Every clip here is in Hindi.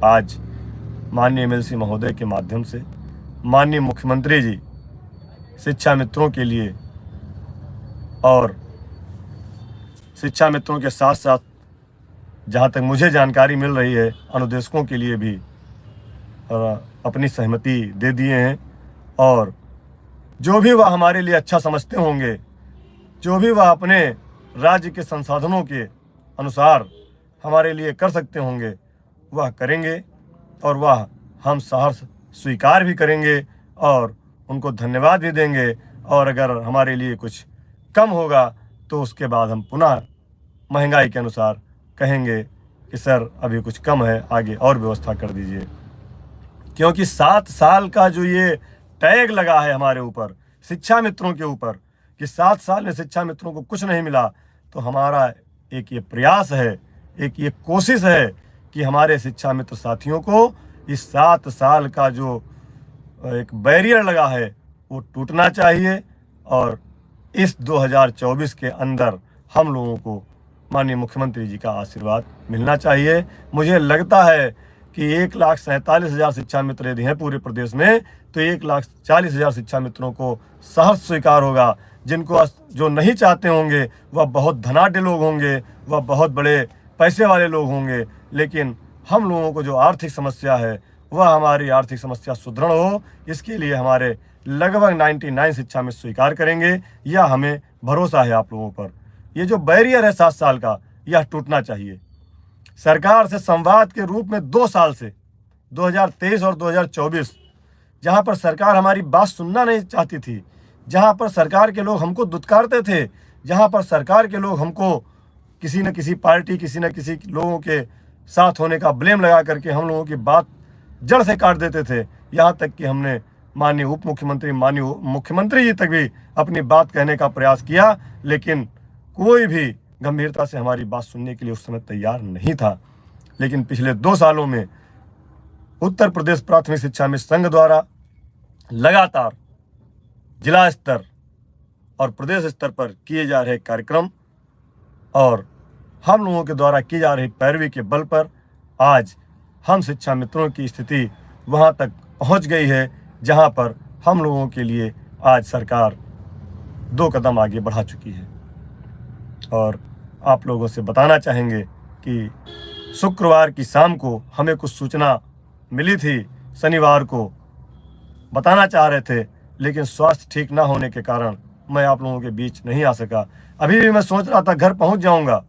आज माननीय एमएलसी महोदय के माध्यम से माननीय मुख्यमंत्री जी शिक्षा मित्रों के लिए और शिक्षा मित्रों के साथ साथ जहाँ तक मुझे जानकारी मिल रही है अनुदेशकों के लिए भी अपनी सहमति दे दिए हैं। और जो भी वह हमारे लिए अच्छा समझते होंगे, जो भी वह अपने राज्य के संसाधनों के अनुसार हमारे लिए कर सकते होंगे वह करेंगे और वह हम सहर्ष स्वीकार भी करेंगे और उनको धन्यवाद भी देंगे। और अगर हमारे लिए कुछ कम होगा तो उसके बाद हम पुनः महंगाई के अनुसार कहेंगे कि सर अभी कुछ कम है, आगे और व्यवस्था कर दीजिए। क्योंकि 7 साल का जो ये टैग लगा है हमारे ऊपर, शिक्षा मित्रों के ऊपर, कि 7 साल में शिक्षा मित्रों को कुछ नहीं मिला, तो हमारा एक ये प्रयास है, एक ये कोशिश है कि हमारे शिक्षा मित्र साथियों को इस 7 साल का जो एक बैरियर लगा है वो टूटना चाहिए और इस 2024 के अंदर हम लोगों को माननीय मुख्यमंत्री जी का आशीर्वाद मिलना चाहिए। मुझे लगता है कि 1,47,000 शिक्षा मित्र यदि हैं पूरे प्रदेश में तो 1,40,000 शिक्षा मित्रों को सहर्ष स्वीकार होगा। जिनको जो नहीं चाहते होंगे वह बहुत धनाढ्य लोग होंगे, वह बहुत बड़े पैसे वाले लोग होंगे, लेकिन हम लोगों को जो आर्थिक समस्या है वह हमारी आर्थिक समस्या सुदृढ़ हो, इसके लिए हमारे लगभग 99 शिक्षा में स्वीकार करेंगे। यह हमें भरोसा है आप लोगों पर। ये जो बैरियर है 7 साल का, यह टूटना चाहिए। सरकार से संवाद के रूप में 2 साल से 2023 और 2024 जहां पर सरकार हमारी बात सुनना नहीं चाहती थी, जहां पर सरकार के लोग हमको दुत्कारते थे, जहां पर सरकार के लोग हमको किसी न किसी पार्टी, किसी न किसी लोगों के साथ होने का ब्लेम लगा करके हम लोगों की बात जड़ से काट देते थे। यहाँ तक कि हमने माननीय उप मुख्यमंत्री, माननीय मुख्यमंत्री जी तक भी अपनी बात कहने का प्रयास किया, लेकिन कोई भी गंभीरता से हमारी बात सुनने के लिए उस समय तैयार नहीं था। लेकिन पिछले 2 सालों में उत्तर प्रदेश प्राथमिक शिक्षा मित्र संघ द्वारा लगातार जिला स्तर और प्रदेश स्तर पर किए जा रहे कार्यक्रम और हम लोगों के द्वारा की जा रही पैरवी के बल पर आज हम शिक्षा मित्रों की स्थिति वहां तक पहुंच गई है जहां पर हम लोगों के लिए आज सरकार 2 कदम आगे बढ़ा चुकी है। और आप लोगों से बताना चाहेंगे कि शुक्रवार की शाम को हमें कुछ सूचना मिली थी, शनिवार को बताना चाह रहे थे, लेकिन स्वास्थ्य ठीक ना होने के कारण मैं आप लोगों के बीच नहीं आ सका। अभी भी मैं सोच रहा था घर पहुंच जाऊंगा,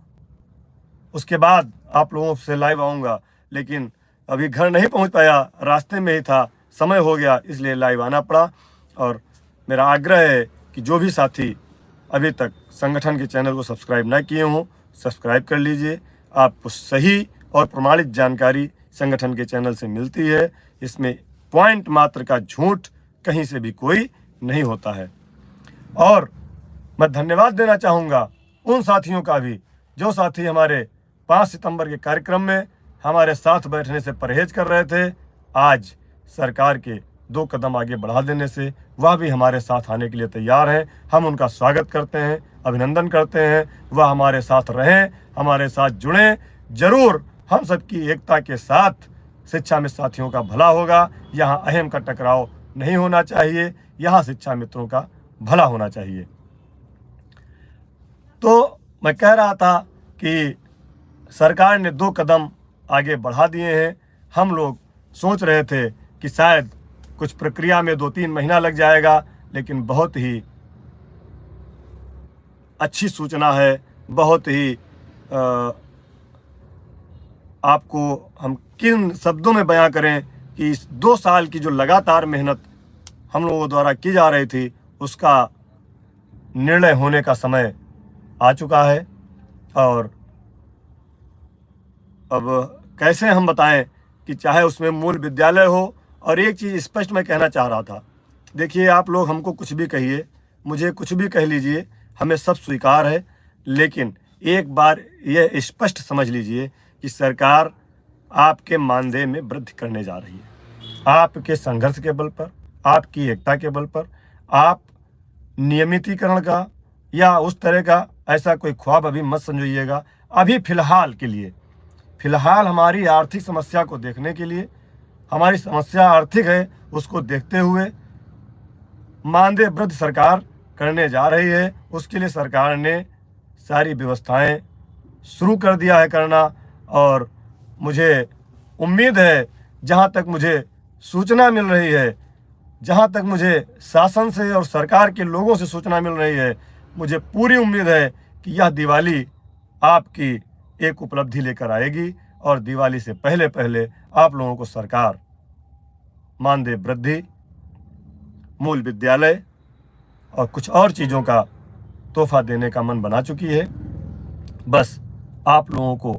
उसके बाद आप लोगों से लाइव आऊंगा, लेकिन अभी घर नहीं पहुंच पाया, रास्ते में ही था, समय हो गया, इसलिए लाइव आना पड़ा। और मेरा आग्रह है कि जो भी साथी अभी तक संगठन के चैनल को सब्सक्राइब ना किए हों, सब्सक्राइब कर लीजिए। आपको सही और प्रमाणित जानकारी संगठन के चैनल से मिलती है। इसमें पॉइंट मात्र का झूठ कहीं से भी कोई नहीं होता है। और मैं धन्यवाद देना चाहूँगा उन साथियों का भी जो साथी हमारे 5 सितंबर के कार्यक्रम में हमारे साथ बैठने से परहेज कर रहे थे। आज सरकार के 2 कदम आगे बढ़ा देने से वह भी हमारे साथ आने के लिए तैयार हैं। हम उनका स्वागत करते हैं, अभिनंदन करते हैं। वह हमारे साथ रहें, हमारे साथ जुड़ें। जरूर हम सबकी एकता के साथ शिक्षा मित्र साथियों का भला होगा। यहाँ अहम का टकराव नहीं होना चाहिए, यहाँ शिक्षा मित्रों का भला होना चाहिए। तो मैं कह रहा था कि सरकार ने 2 कदम आगे बढ़ा दिए हैं। हम लोग सोच रहे थे कि शायद कुछ प्रक्रिया में 2-3 महीना लग जाएगा, लेकिन बहुत ही अच्छी सूचना है। बहुत ही आपको हम किन शब्दों में बयां करें कि इस 2 साल की जो लगातार मेहनत हम लोगों द्वारा की जा रही थी उसका निर्णय होने का समय आ चुका है। और अब कैसे हम बताएं कि चाहे उसमें मूल विद्यालय हो। और एक चीज़ स्पष्ट मैं कहना चाह रहा था, देखिए आप लोग हमको कुछ भी कहिए, मुझे कुछ भी कह लीजिए, हमें सब स्वीकार है, लेकिन एक बार यह स्पष्ट समझ लीजिए कि सरकार आपके मानदेय में वृद्धि करने जा रही है। आपके संघर्ष के बल पर, आपकी एकता के बल पर, आप नियमितीकरण का या उस तरह का ऐसा कोई ख्वाब अभी मत समझिएगा। अभी फिलहाल हमारी आर्थिक समस्या को देखने के लिए, हमारी समस्या आर्थिक है उसको देखते हुए मानदेय वृद्धि सरकार करने जा रही है। उसके लिए सरकार ने सारी व्यवस्थाएं शुरू कर दिया है करना, और मुझे उम्मीद है, जहां तक मुझे सूचना मिल रही है, जहां तक मुझे शासन से और सरकार के लोगों से सूचना मिल रही है, मुझे पूरी उम्मीद है कि यह दिवाली आपकी एक उपलब्धि लेकर आएगी और दिवाली से पहले पहले आप लोगों को सरकार मानदेय वृद्धि, मूल विद्यालय और कुछ और चीज़ों का तोहफा देने का मन बना चुकी है। बस आप लोगों को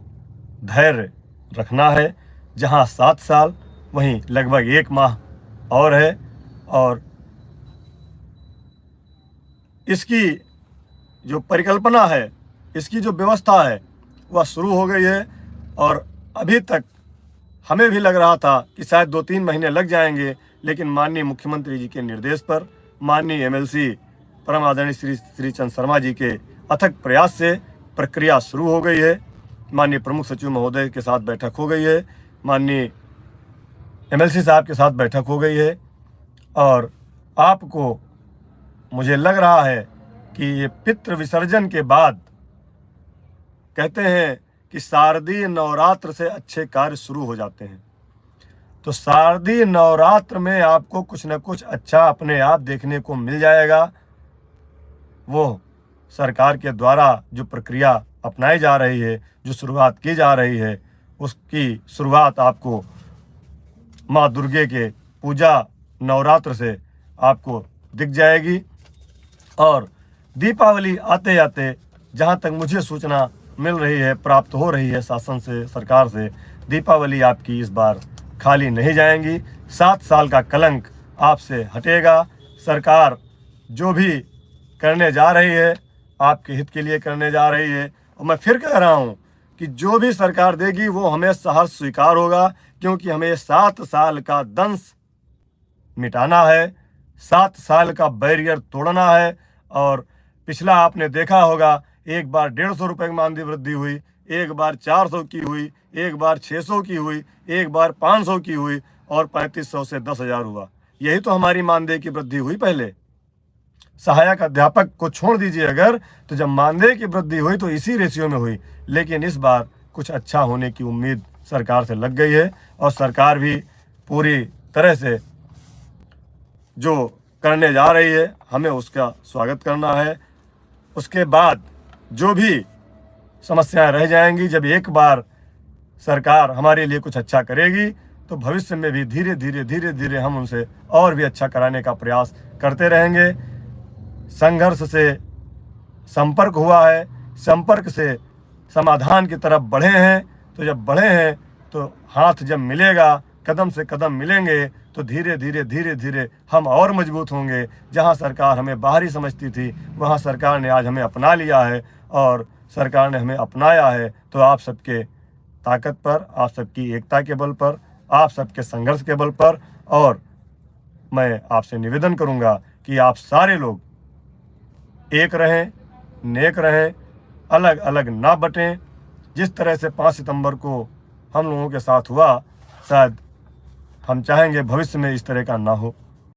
धैर्य रखना है। जहां 7 साल वहीं लगभग 1 माह और है, और इसकी जो परिकल्पना है, इसकी जो व्यवस्था है वह शुरू हो गई है। और अभी तक हमें भी लग रहा था कि शायद 2-3 महीने लग जाएंगे, लेकिन माननीय मुख्यमंत्री जी के निर्देश पर, माननीय एमएलसी परम आदरणीय श्री चंद शर्मा जी के अथक प्रयास से प्रक्रिया शुरू हो गई है। माननीय प्रमुख सचिव महोदय के साथ बैठक हो गई है, माननीय एमएलसी साहब के साथ बैठक हो गई है, और आपको मुझे लग रहा है कि ये पितृ विसर्जन के बाद, कहते हैं कि शारदीय नवरात्र से अच्छे कार्य शुरू हो जाते हैं, तो शारदीय नवरात्र में आपको कुछ न कुछ अच्छा अपने आप देखने को मिल जाएगा। वो सरकार के द्वारा जो प्रक्रिया अपनाई जा रही है, जो शुरुआत की जा रही है, उसकी शुरुआत आपको माँ दुर्गे के पूजा नवरात्र से आपको दिख जाएगी। और दीपावली आते आते, जहाँ तक मुझे सूचना मिल रही है, प्राप्त हो रही है शासन से, सरकार से, दीपावली आपकी इस बार खाली नहीं जाएंगी। 7 साल का कलंक आपसे हटेगा। सरकार जो भी करने जा रही है आपके हित के लिए करने जा रही है, और मैं फिर कह रहा हूँ कि जो भी सरकार देगी वो हमें सहर्ष स्वीकार होगा, क्योंकि हमें 7 साल का दंश मिटाना है, 7 साल का बैरियर तोड़ना है। और पिछला आपने देखा होगा, एक बार 150 रुपये की मानदेय वृद्धि हुई, एक बार 400 की हुई, एक बार 600 की हुई, एक बार 500 की हुई, और 3500 से 10,000 हुआ। यही तो हमारी मानदेय की वृद्धि हुई। पहले सहायक अध्यापक को छोड़ दीजिए अगर, तो जब मानदेय की वृद्धि हुई तो इसी रेशियो में हुई। लेकिन इस बार कुछ अच्छा होने की उम्मीद सरकार से लग गई है, और सरकार भी पूरी तरह से जो करने जा रही है, हमें उसका स्वागत करना है। उसके बाद जो भी समस्याएं रह जाएंगी, जब एक बार सरकार हमारे लिए कुछ अच्छा करेगी, तो भविष्य में भी धीरे धीरे हम उनसे और भी अच्छा कराने का प्रयास करते रहेंगे। संघर्ष से संपर्क हुआ है, संपर्क से समाधान की तरफ बढ़े हैं, तो जब बढ़े हैं तो हाथ जब मिलेगा, कदम से कदम मिलेंगे, तो धीरे धीरे हम और मजबूत होंगे। जहां सरकार हमें बाहरी समझती थी, वहां सरकार ने आज हमें अपना लिया है, और सरकार ने हमें अपनाया है तो आप सबके ताकत पर, आप सबकी एकता के बल पर, आप सबके संघर्ष के बल पर। और मैं आपसे निवेदन करूंगा कि आप सारे लोग एक रहें, नेक रहें, अलग अलग ना बटें। जिस तरह से 5 सितंबर को हम लोगों के साथ हुआ, शायद हम चाहेंगे भविष्य में इस तरह का ना हो।